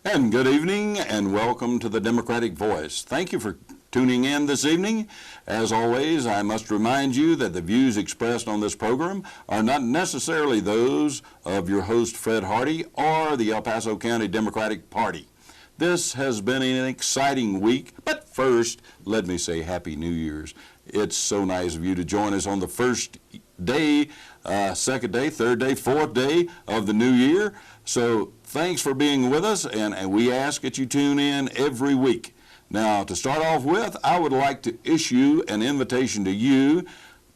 And good evening and welcome to the Democratic Voice. Thank you for tuning in this evening. As always, I must remind you that the views expressed on this program are not necessarily those of your host Fred Hardy or the El Paso County Democratic Party. This has been an exciting week, but first, let me say Happy New Year's. It's so nice of you to join us on the first day, second day, third day, fourth day of the new year. So thanks for being with us, and we ask that you tune in every week. Now, to start off with, I would like to issue an invitation to you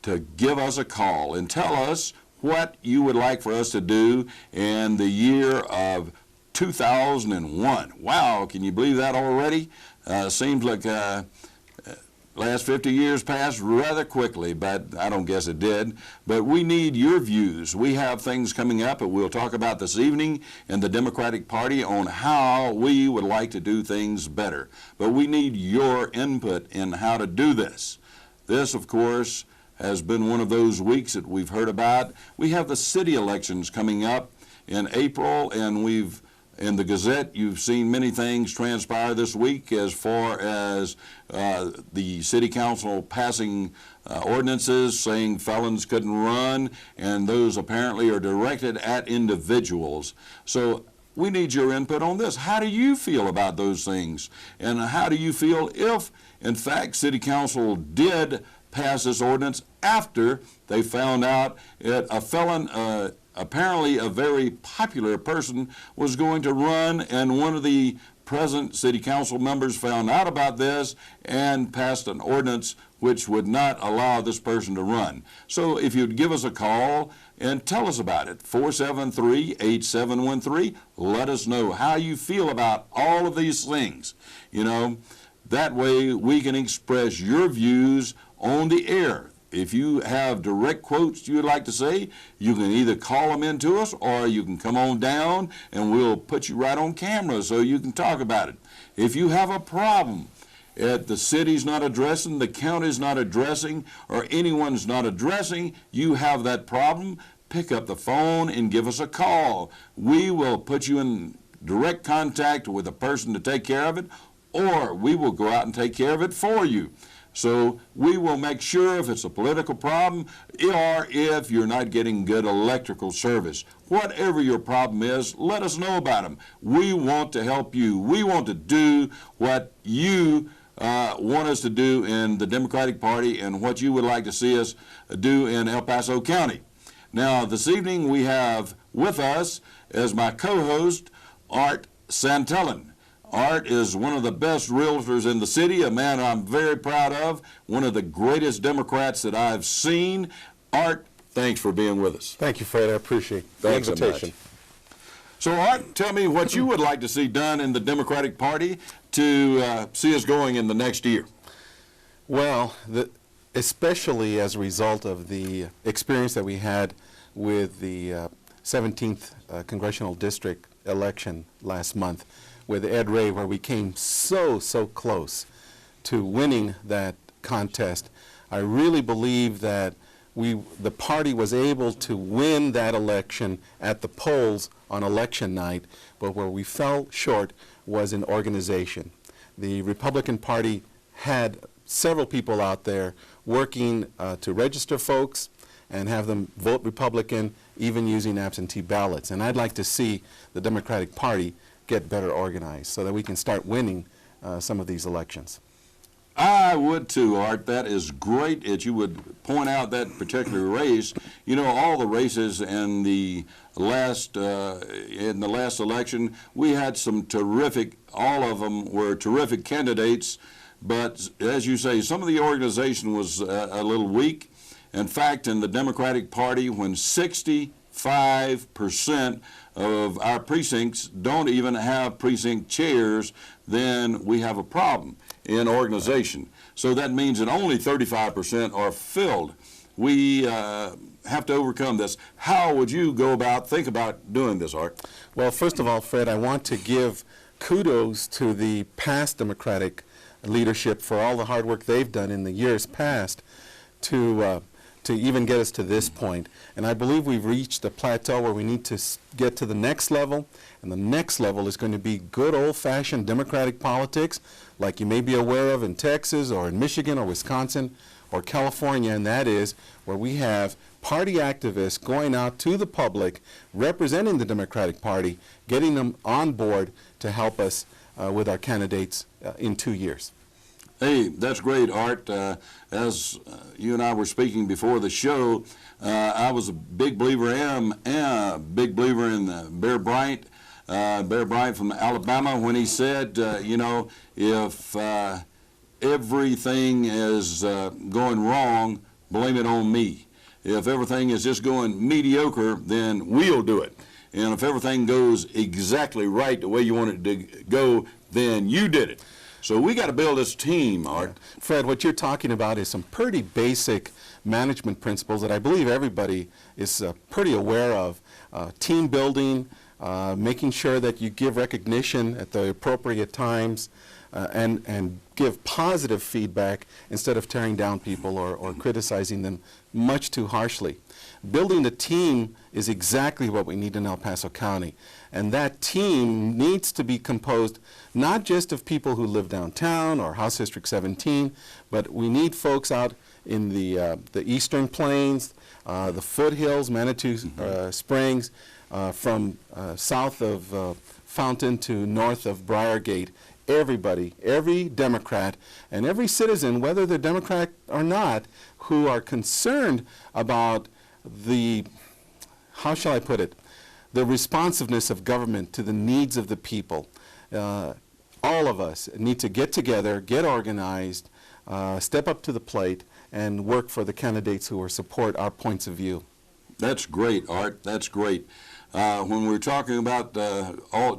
to give us a call and tell us what you would like for us to do in the year of 2001. Wow, can you believe that already? Seems like last 50 years passed rather quickly, but I don't guess it did. But we need your views. We have things coming up that we'll talk about this evening in the Democratic Party on how we would like to do things better. But we need your input in how to do this. This, of course, has been one of those weeks that we've heard about. We have the city elections coming up in April, and in the Gazette, you've seen many things transpire this week as far as the city council passing ordinances saying felons couldn't run, and those apparently are directed at individuals. So we need your input on this. How do you feel about those things? And how do you feel if, in fact, city council did pass this ordinance after they found out that a felon, apparently a very popular person, was going to run, and one of the present city council members found out about this and passed an ordinance which would not allow this person to run. So if you'd give us a call and tell us about it, 473-8713, let us know how you feel about all of these things. You know, that way we can express your views on the air. If you have direct quotes you would like to say, you can either call them in to us or you can come on down and we'll put you right on camera so you can talk about it. If you have a problem that the city's not addressing, the county's not addressing, or anyone's not addressing, you have that problem, pick up the phone and give us a call. We will put you in direct contact with a person to take care of it, or we will go out and take care of it for you. So we will make sure if it's a political problem or if you're not getting good electrical service. Whatever your problem is, let us know about them. We want to help you. We want to do what you want us to do in the Democratic Party and what you would like to see us do in El Paso County. Now, this evening we have with us as my co-host Art Santillan. Art is one of the best realtors in the city, a man I'm very proud of, one of the greatest Democrats that I've seen. Art, thanks for being with us. Thank you, Fred. I appreciate the invitation. So, Art, tell me what you would like to see done in the Democratic Party to see us going in the next year. Well, especially as a result of the experience that we had with the 17th Congressional District election last month, with Ed Ray, where we came so close to winning that contest. I really believe that the party was able to win that election at the polls on election night, but where we fell short was in organization. The Republican Party had several people out there working to register folks and have them vote Republican, even using absentee ballots. And I'd like to see the Democratic Party get better organized so that we can start winning some of these elections. I would too, Art. That is great that you would point out that particular race. You know, all the races in the last election, we had some terrific, all of them were terrific candidates, but as you say, some of the organization was a little weak. In fact, in the Democratic Party, when 65% of our precincts don't even have precinct chairs, then we have a problem in organization. So that means that only 35% are filled. We have to overcome this. How would you think about doing this, Art? Well, first of all, Fred, I want to give kudos to the past Democratic leadership for all the hard work they've done in the years past to to even get us to this point. And I believe we've reached a plateau where we need to get to the next level. And the next level is going to be good old-fashioned democratic politics, like you may be aware of in Texas or in Michigan or Wisconsin or California, and that is where we have party activists going out to the public, representing the Democratic Party, getting them on board to help us with our candidates in 2 years. Hey, that's great, Art. As you and I were speaking before the show, I was a big believer, am a big believer in Bear Bryant from Alabama, when he said, you know, if everything is going wrong, blame it on me. If everything is just going mediocre, then we'll do it. And if everything goes exactly right the way you want it to go, then you did it. So we got to build this team, Art. Fred, what you're talking about is some pretty basic management principles that I believe everybody is pretty aware of. Team building, making sure that you give recognition at the appropriate times, and give positive feedback instead of tearing down people or criticizing them much too harshly. Building a team is exactly what we need in El Paso County. And that team needs to be composed not just of people who live downtown or House District 17, but we need folks out in the Eastern Plains, the foothills, Manitou Springs, from south of Fountain to north of Briargate. Everybody, every Democrat and every citizen, whether they're Democrat or not, who are concerned about the, how shall I put it, the responsiveness of government to the needs of the people. All of us need to get together, get organized, step up to the plate, and work for the candidates who will support our points of view. That's great, Art. That's great. When we're talking about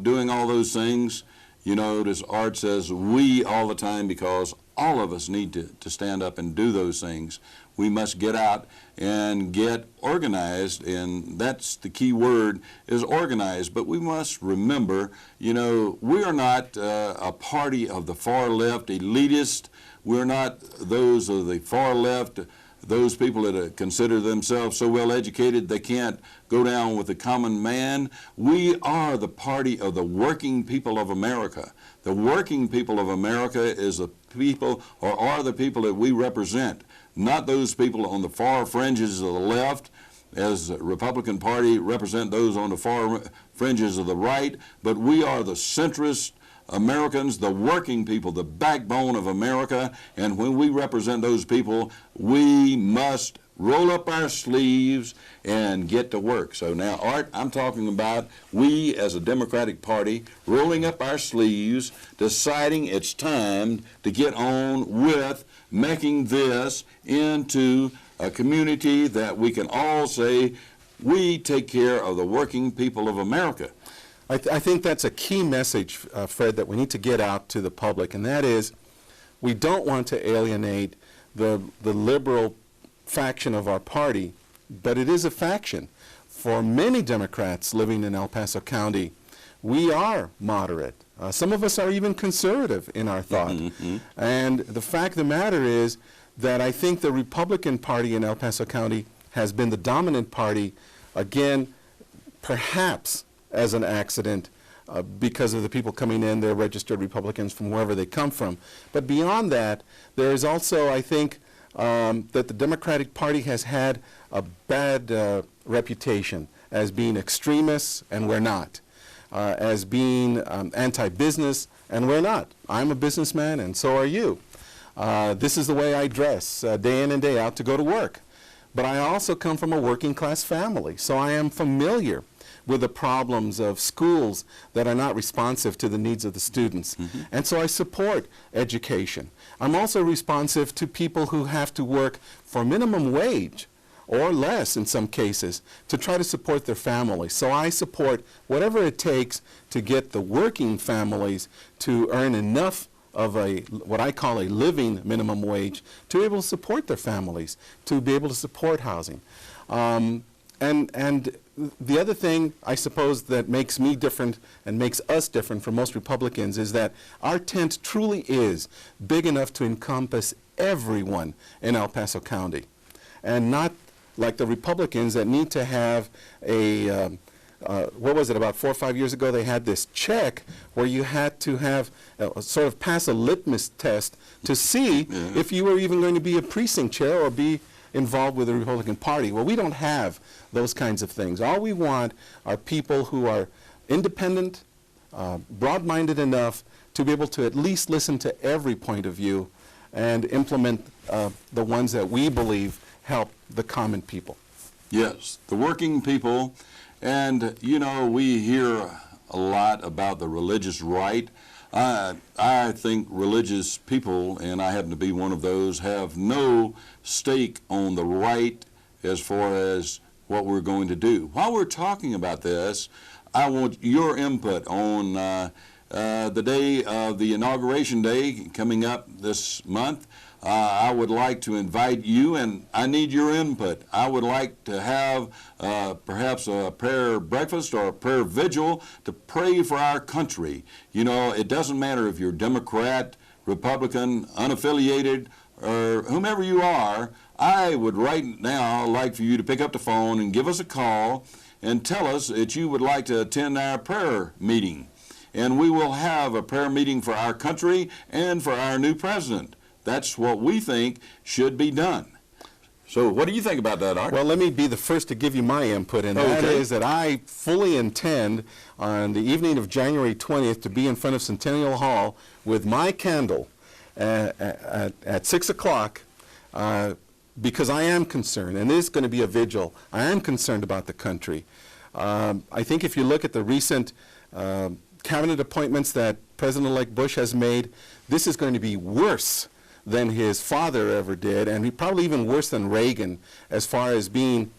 doing all those things, you notice Art says we all the time, because all of us need to stand up and do those things. We must get out and get organized, and that's the key word, is organized. But we must remember, you know, we are not a party of the far left elitist. We're not those of the far left, those people that consider themselves so well educated they can't go down with the common man. We are the party of the working people of America. The working people of America is the people, or are the people that we represent, not those people on the far fringes of the left, as the Republican Party represent those on the far fringes of the right, but we are the centrist Americans, the working people, the backbone of America, and when we represent those people, we must roll up our sleeves and get to work. So now, Art, I'm talking about we as a Democratic Party rolling up our sleeves, deciding it's time to get on with making this into a community that we can all say we take care of the working people of America. I think that's a key message, Fred, that we need to get out to the public, and that is we don't want to alienate the liberal faction of our party, but it is a faction. For many Democrats living in El Paso County, we are moderate. Some of us are even conservative in our thought. And the fact of the matter is that I think the Republican Party in El Paso County has been the dominant party, again, perhaps as an accident because of the people coming in, they're registered Republicans from wherever they come from. But beyond that, there is also, I think, that the Democratic Party has had a bad reputation as being extremists, and we're not. As being anti-business, and we're not. I'm a businessman, and so are you. This is the way I dress day in and day out to go to work. But I also come from a working class family, so I am familiar with the problems of schools that are not responsive to the needs of the students. And so I support education. I'm also responsive to people who have to work for minimum wage or less in some cases to try to support their families. So I support whatever it takes to get the working families to earn enough of what I call a living minimum wage to be able to support their families, to be able to support housing. And the other thing, I suppose, that makes me different and makes us different from most Republicans is that our tent truly is big enough to encompass everyone in El Paso County. and not like the Republicans that need to have a, what was it, about 4 or 5 years ago, they had this check where you had to have sort of pass a litmus test to see if you were even going to be a precinct chair or be involved with the Republican Party. Well, we don't have those kinds of things. All we want are people who are independent, broad-minded enough to be able to at least listen to every point of view and implement the ones that we believe help the common people. Yes, the working people. And, you know, we hear a lot about the religious right. I think religious people, and I happen to be one of those, have no stake on the right as far as what we're going to do. While we're talking about this, I want your input on the day of the inauguration day coming up this month. I would like to invite you, and I need your input. I would like to have perhaps a prayer breakfast or a prayer vigil to pray for our country. You know, it doesn't matter if you're Democrat, Republican, unaffiliated, or whomever you are. I would right now like for you to pick up the phone and give us a call and tell us that you would like to attend our prayer meeting. And we will have a prayer meeting for our country and for our new president. That's what we think should be done. So what do you think about that, Art? Well, let me be the first to give you my input, and that is that I fully intend on the evening of January 20th to be in front of Centennial Hall with my candle at 6 o'clock because I am concerned, and it is going to be a vigil. I am concerned about the country. I think if you look at the recent cabinet appointments that President-elect Bush has made, this is going to be worse than his father ever did, and probably even worse than Reagan as far as being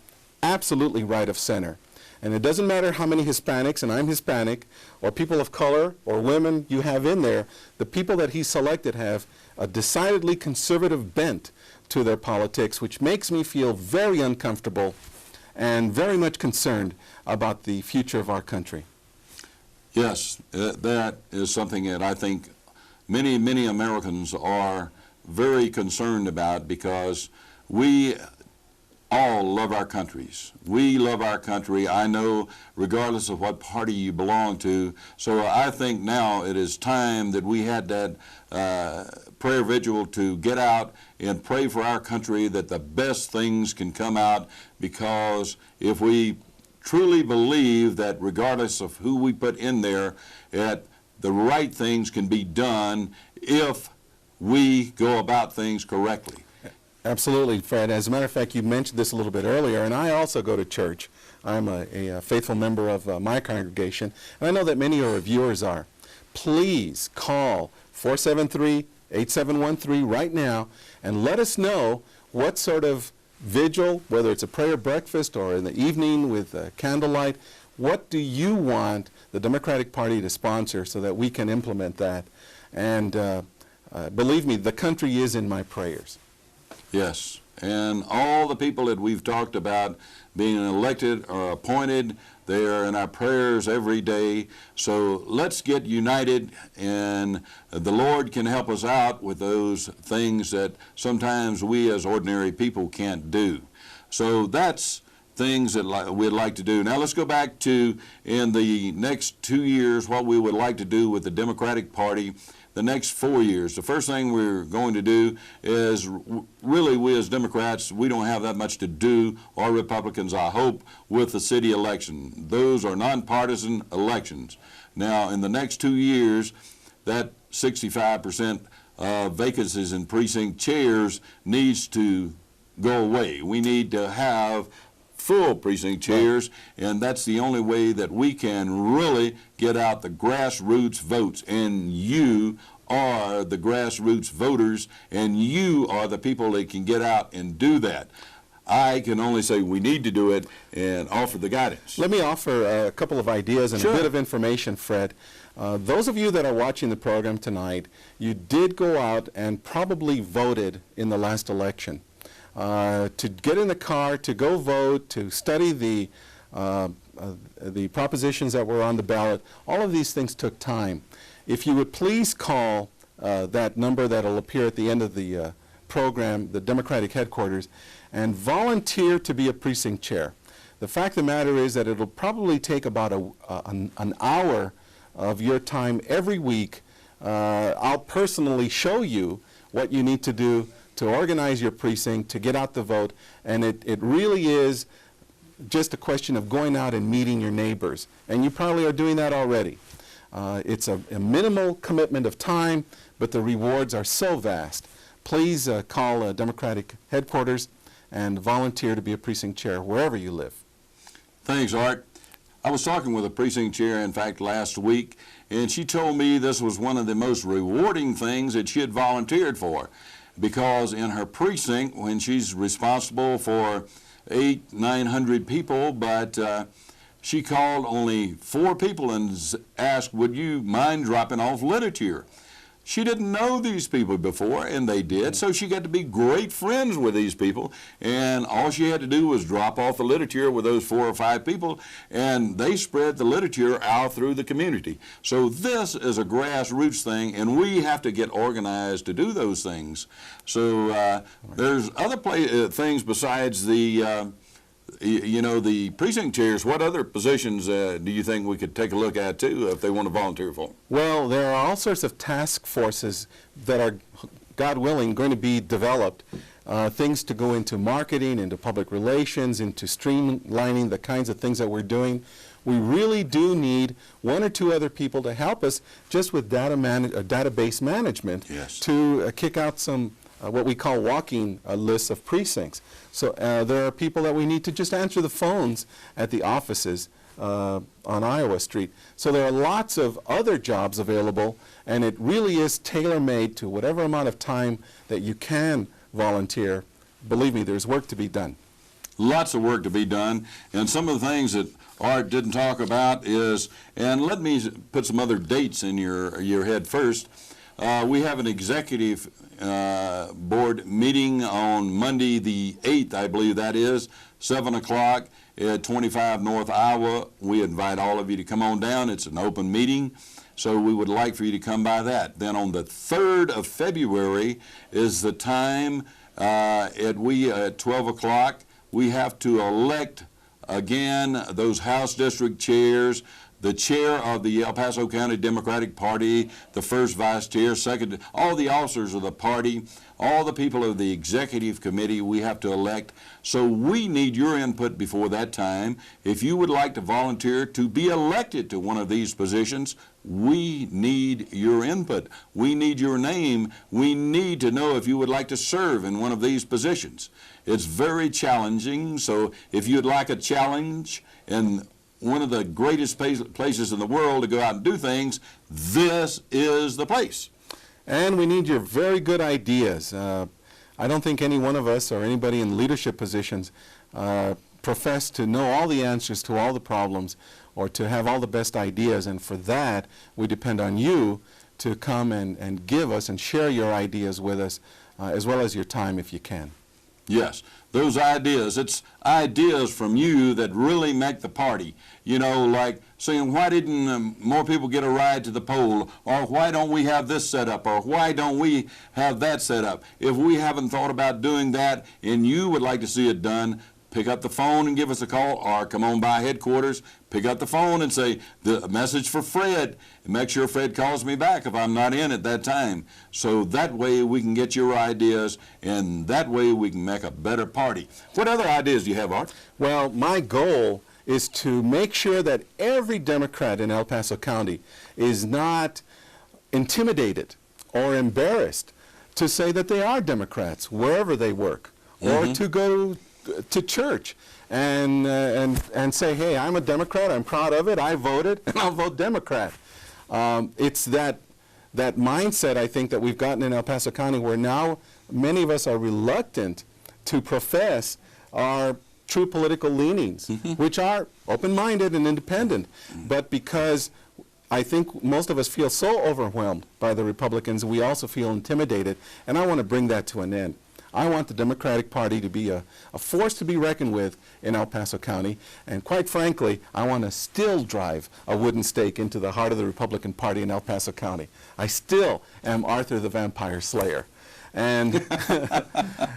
absolutely right of center. And it doesn't matter how many Hispanics, and I'm Hispanic, or people of color, or women you have in there, the people that he selected have a decidedly conservative bent to their politics, which makes me feel very uncomfortable and very much concerned about the future of our country. Yes, that is something that I think many, many Americans are very concerned about, because we all love our countries. We love our country, I know, regardless of what party you belong to. So I think now it is time that we had that prayer vigil to get out and pray for our country, that the best things can come out, because if we truly believe that regardless of who we put in there, that the right things can be done if we go about things correctly. Absolutely, Fred. As a matter of fact, you mentioned this a little bit earlier, and I also go to church. I'm a faithful member of my congregation, and I know that many of our viewers are. Please call 473-8713 right now and let us know what sort of vigil, whether it's a prayer breakfast or in the evening with candlelight, what do you want the Democratic Party to sponsor so that we can implement that? And believe me, the country is in my prayers. Yes, and all the people that we've talked about being elected or appointed, they are in our prayers every day. So let's get united, and the Lord can help us out with those things that sometimes we as ordinary people can't do. So that's things that we'd like to do. Now let's go back to, in the next 2 years, what we would like to do with the Democratic Party the next 4 years. The first thing we're going to do is, really, we as Democrats, we don't have that much to do, or Republicans, I hope, with the city election. Those are nonpartisan elections. Now, in the next 2 years, that 65% vacancies in precinct chairs needs to go away. We need to have full precinct chairs, and that's the only way that we can really get out the grassroots votes. And you are the grassroots voters, and you are the people that can get out and do that. I can only say we need to do it and offer the guidance. Let me offer a couple of ideas and Sure. a bit of information, Fred. Those of you that are watching the program tonight, you did go out and probably voted in the last election. To get in the car, to go vote, to study the propositions that were on the ballot, all of these things took time. If you would please call that number that will appear at the end of the program, the Democratic headquarters, and volunteer to be a precinct chair. The fact of the matter is that it'll probably take about an hour of your time every week. I'll personally show you what you need to do to organize your precinct, to get out the vote, and it really is just a question of going out and meeting your neighbors. And you probably are doing that already. It's a minimal commitment of time, but the rewards are so vast. Please call Democratic headquarters and volunteer to be a precinct chair wherever you live. Thanks, Art. I was talking with a precinct chair, in fact, last week, and she told me this was one of the most rewarding things that she had volunteered for, because in her precinct, when she's responsible for 800-900 people, but she called only 4 people and asked, would you mind dropping off literature? She didn't know these people before, and they did, so she got to be great friends with these people, and all she had to do was drop off the literature with those 4 or 5 people, and they spread the literature out through the community. So this is a grassroots thing, and we have to get organized to do those things. So there's other things besides the the precinct chairs. What other positions do you think we could take a look at, too, if they want to volunteer for? Well, there are all sorts of task forces that are, God willing, going to be developed. Things to go into marketing, into public relations, into streamlining the kinds of things that we're doing. We really do need 1 or 2 other people to help us just with database management. Yes. To kick out some what we call walking lists of precincts. So there are people that we need to just answer the phones at the offices on Iowa Street. So there are lots of other jobs available, and it really is tailor-made to whatever amount of time that you can volunteer. Believe me, there's work to be done. Lots of work to be done, and some of the things that Art didn't talk about is, and let me put some other dates in your head first. We have an executive board meeting on Monday the 8th, I believe that is, 7 o'clock at 25 North Iowa. We invite all of you to come on down. It's an open meeting, so we would like for you to come by that. Then on the 3rd of February is the time at 12 o'clock. We have to elect again those House District chairs, the chair of the El Paso County Democratic Party, the first vice chair, second, all the officers of the party, all the people of the executive committee we have to elect. So we need your input before that time. If you would like to volunteer to be elected to one of these positions, we need your input. We need your name. We need to know if you would like to serve in one of these positions. It's very challenging, so if you'd like a challenge and one of the greatest places in the world to go out and do things, this is the place. And we need your very good ideas. I don't think any one of us or anybody in leadership positions profess to know all the answers to all the problems or to have all the best ideas, and for that we depend on you to come and give us and share your ideas with us, as well as your time if you can. Yes, those ideas. It's ideas from you that really make the party. You know, like saying, why didn't more people get a ride to the poll? Or why don't we have this set up? Or why don't we have that set up? If we haven't thought about doing that and you would like to see it done, pick up the phone and give us a call, or come on by headquarters, pick up the phone and say, the message for Fred, and make sure Fred calls me back if I'm not in at that time. So that way we can get your ideas, and that way we can make a better party. What other ideas do you have, Art? Well, my goal is to make sure that every Democrat in El Paso County is not intimidated or embarrassed to say that they are Democrats wherever they work, or to go to church and say, hey, I'm a Democrat, I'm proud of it, I voted, and I'll vote Democrat. It's that mindset, I think, that we've gotten in El Paso County, where now many of us are reluctant to profess our true political leanings, which are open-minded and independent. But because I think most of us feel so overwhelmed by the Republicans, we also feel intimidated, and I want to bring that to an end. I want the Democratic Party to be a force to be reckoned with in El Paso County, and quite frankly, I want to still drive a wooden stake into the heart of the Republican Party in El Paso County. I still am Arthur the Vampire Slayer. And,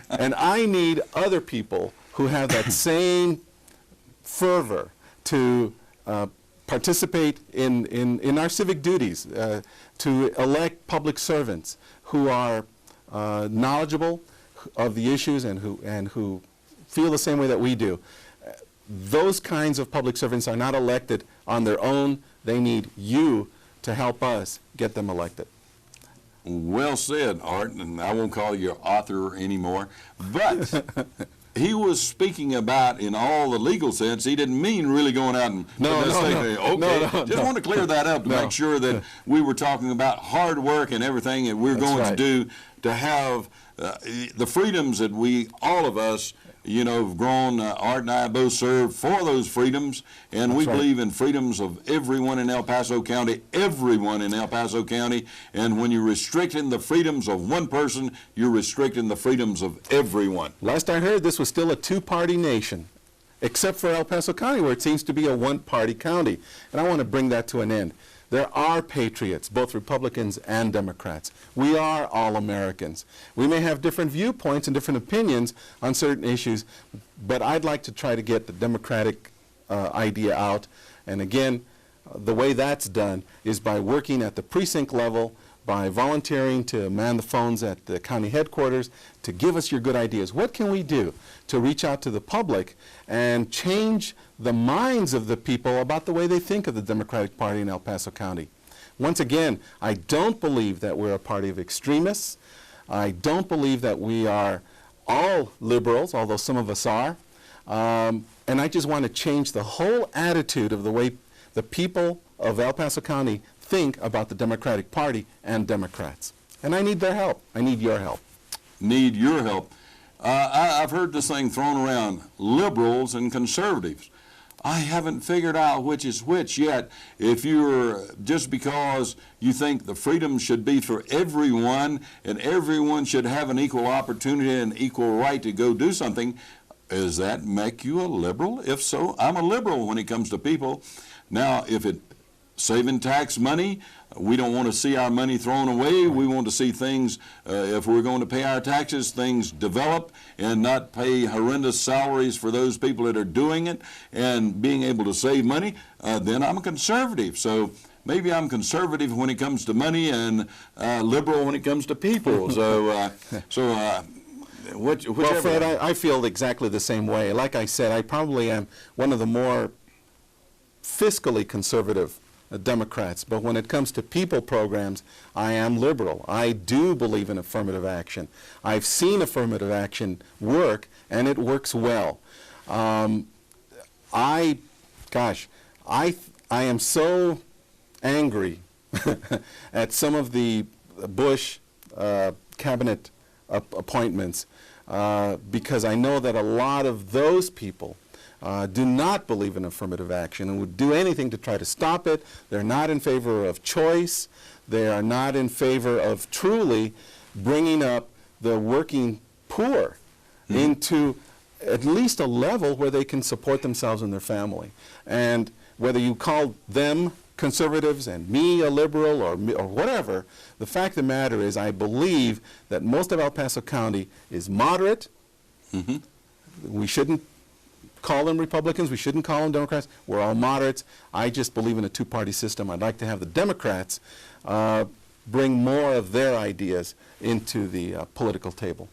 and I need other people who have that same fervor to participate in our civic duties, to elect public servants who are knowledgeable of the issues and who feel the same way that we do. Those kinds of public servants are not elected on their own. They need you to help us get them elected. Well said, Art, and I won't call you author anymore, but he was speaking about in all the legal sense. He didn't mean really going out and just want to clear that up to make sure that we were talking about hard work and everything that we're going to do to have the freedoms that we, all of us, have grown. Art and I both served for those freedoms, and we believe in freedoms of everyone in El Paso County, everyone in El Paso County. And when you're restricting the freedoms of one person, you're restricting the freedoms of everyone. Last I heard, this was still a two-party nation, except for El Paso County, where it seems to be a one-party county. And I want to bring that to an end. There are patriots, both Republicans and Democrats. We are all Americans. We may have different viewpoints and different opinions on certain issues, but I'd like to try to get the Democratic idea out. And again, the way that's done is by working at the precinct level, by volunteering to man the phones at the county headquarters to give us your good ideas. What can we do to reach out to the public and change the minds of the people about the way they think of the Democratic Party in El Paso County? Once again, I don't believe that we're a party of extremists. I don't believe that we are all liberals, although some of us are. And I just want to change the whole attitude of the way the people of El Paso County think about the Democratic Party and Democrats. And I need their help. I need your help. Need your help. I've heard this thing thrown around, liberals and conservatives. I haven't figured out which is which yet. If you're, just because you think the freedom should be for everyone and everyone should have an equal opportunity and equal right to go do something, does that make you a liberal? If so, I'm a liberal when it comes to people. Now, if it saving tax money, we don't want to see our money thrown away. We want to see things, if we're going to pay our taxes, things develop and not pay horrendous salaries for those people that are doing it and being able to save money, then I'm a conservative. So maybe I'm conservative when it comes to money and liberal when it comes to people. Whichever. Well, Fred, I feel exactly the same way. Like I said, I probably am one of the more fiscally conservative Democrats, but when it comes to people programs, I am liberal. I do believe in affirmative action. I've seen affirmative action work, and it works well. I am so angry at some of the Bush cabinet appointments because I know that a lot of those people do not believe in affirmative action and would do anything to try to stop it. They're not in favor of choice. They are not in favor of truly bringing up the working poor into at least a level where they can support themselves and their family. And whether you call them conservatives and me a liberal or whatever, the fact of the matter is I believe that most of El Paso County is moderate. We shouldn't call them Republicans. We shouldn't call them Democrats. We're all moderates. I just believe in a two-party system. I'd like to have the Democrats bring more of their ideas into the political table.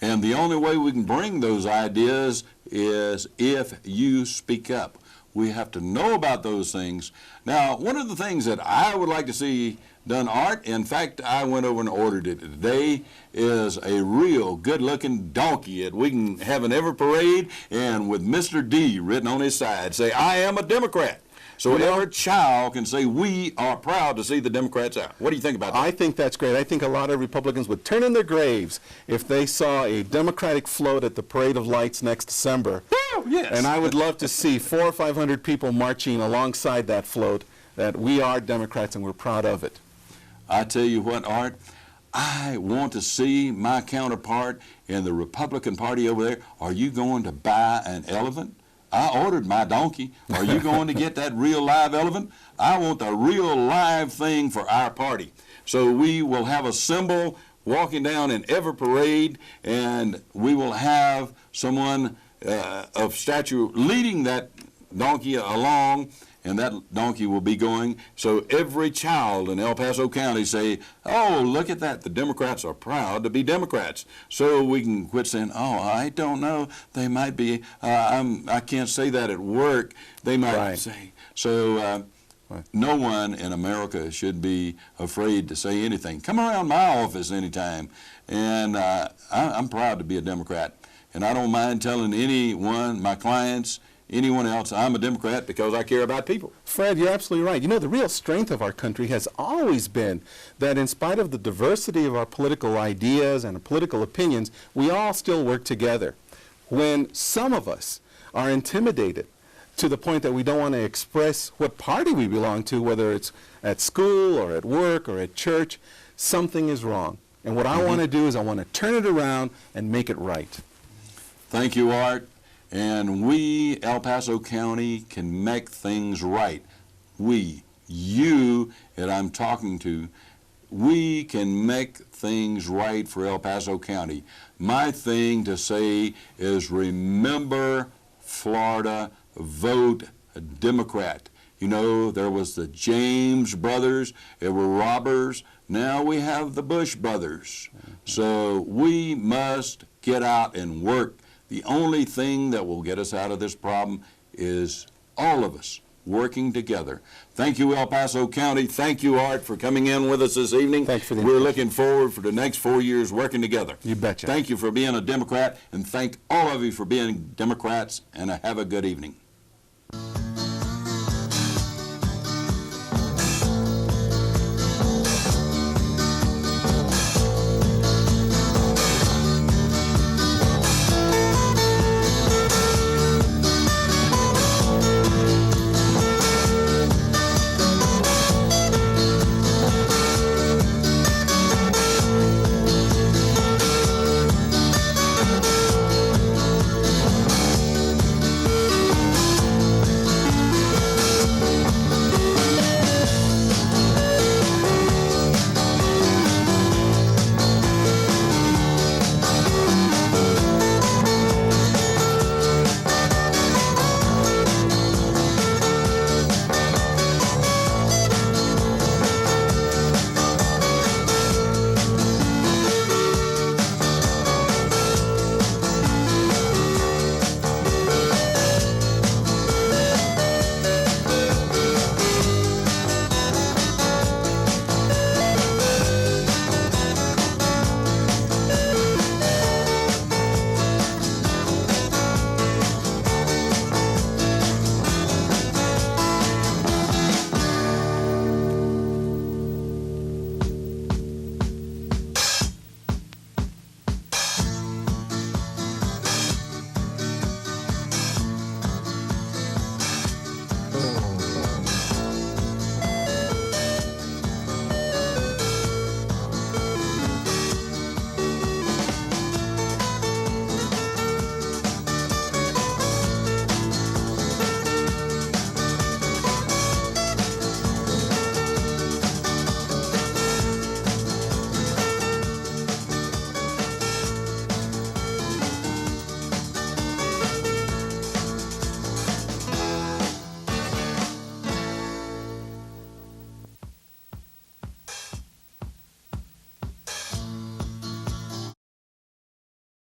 And the only way we can bring those ideas is if you speak up. We have to know about those things. Now, one of the things that I would like to see done, Art, in fact, I went over and ordered it today, is a real good-looking donkey that we can have in every parade and with Mr. D written on his side, say, I am a Democrat. So every child can say, we are proud to see the Democrats out. What do you think about that? I think that's great. I think a lot of Republicans would turn in their graves if they saw a Democratic float at the Parade of Lights next December. Oh, yes. And I would love to see 400 or 500 people marching alongside that float, that we are Democrats and we're proud of it. I tell you what, Art, I want to see my counterpart in the Republican Party over there. Are you going to buy an elephant? I ordered my donkey. Are you going to get that real live elephant? I want the real live thing for our party. So we will have a symbol walking down in every parade, and we will have someone of stature leading that donkey along, and that donkey will be going. So every child in El Paso County say, oh, look at that. The Democrats are proud to be Democrats. So we can quit saying, oh, I don't know. They might be, I can't say that at work. They might say. So no one in America should be afraid to say anything. Come around my office anytime. And I'm proud to be a Democrat. And I don't mind telling anyone, my clients, anyone else, I'm a Democrat because I care about people. Fred, you're absolutely right. You know, the real strength of our country has always been that in spite of the diversity of our political ideas and political opinions, we all still work together. When some of us are intimidated to the point that we don't want to express what party we belong to, whether it's at school or at work or at church, something is wrong. And what I want to do is I want to turn it around and make it right. Thank you, Art. And we, El Paso County, can make things right. We, you that I'm talking to, we can make things right for El Paso County. My thing to say is remember Florida, vote Democrat. You know, there was the James brothers, there were robbers, now we have the Bush brothers. So we must get out and work. The only thing that will get us out of this problem is all of us working together. Thank you, El Paso County. Thank you, Art, for coming in with us this evening. Thanks for the We're looking forward for the next 4 years working together. You betcha. Thank you for being a Democrat, and thank all of you for being Democrats, and have a good evening.